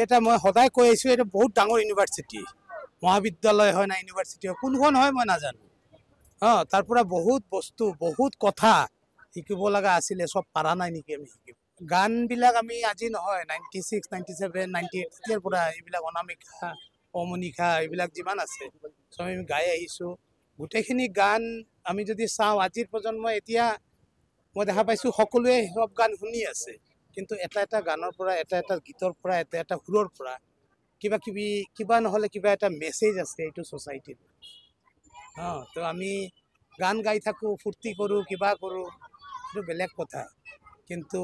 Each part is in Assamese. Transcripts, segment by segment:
এটা মই সদায় কৈ আছো এটা বহুত ডাঙৰ ইউনিভাৰ্চিটি মহাবিদ্যালয় হয় না ইউনিভাৰ্চিটি হয় কোনখন হয় মই নাজানো তাৰ পৰা বহুত বস্তু বহুত কথা শিকিব লগা আছিলে সব পাৰা নাই নেকি আমি শিকিব গানবিলাক আমি আজি নহয় 96 97 98 তেতিয়াৰ পৰা এইবিলাক অনামিকা অমনিকা এইবিলাক যিমান আছে সব আমি গাই আহিছোঁ গোটেইখিনি গান আমি যদি চাওঁ আজিৰ প্ৰজন্মই এতিয়া মই দেখা পাইছোঁ সকলোৱে সব গান শুনি আছে কিন্তু এটা এটা গানৰ পৰা এটা এটা গীতৰ পৰা এটা এটা সুৰৰ পৰা কিবা নহ'লে কিবা এটা মেছেজ আছে এইটো ছ'চাইটিত তো আমি গান গাই থাকোঁ ফূৰ্তি কৰোঁ কিবা কৰোঁ এইটো বেলেগ কথা কিন্তু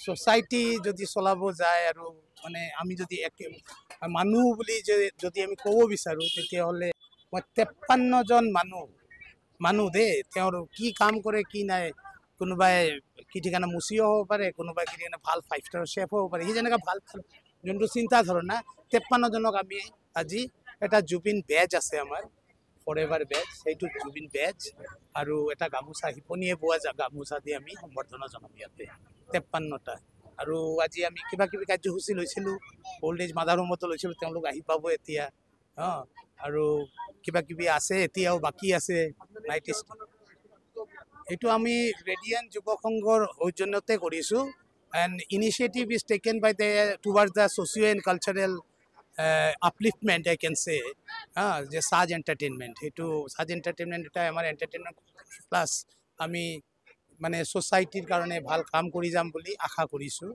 ছ'চাইটি যদি চলাব যায় আৰু মানে আমি যদি মানুহ বুলি যদি আমি ক'ব বিচাৰোঁ তেতিয়াহ'লে মই 53জন মানুহ দেই তেওঁৰ কি কাম কৰে কি নাই কোনোবাই কি ঠিকানা মুচিও হ'ব পাৰে কোনোবাই কি ঠিকানা ভাল 5-star চেফ হ'ব পাৰে সি যেনেকৈ ভাল যোনটো চিন্তাধাৰণা 53জনক আমি আজি এটা জুবিন বেজ আছে আমাৰ ফৰএভাৰ বেজ সেইটো জুবিন বেজ আৰু এটা গামোচা শিপনিয়ে বোৱা গামোচা দি আমি সম্বৰ্ধনা জনাম ইয়াতে 53টা আৰু আজি আমি কিবা কিবি কাৰ্যসূচী লৈছিলোঁ অল্ড এজ মাদাৰ হোমতো লৈছিলোঁ তেওঁলোক আহি পাব এতিয়া আৰু কিবা কিবি আছে এতিয়াও বাকী আছে এইটো আমি ৰেডিয়ান যুৱ সংঘৰ সৌজন্যতে কৰিছোঁ and initiative is taken by towards the socio' and cultural upliftment I can say যে সাজ এন্টাৰটেইনমেন্ট সেইটো সাজ এন্টাৰটেইনমেন্ট এটা আমাৰ এন্টাৰটেইনমেন্ট প্লাস আমি মানে সোসাইটিৰ কাৰণে ভাল কাম কৰি যাম বুলি আশা কৰিছোঁ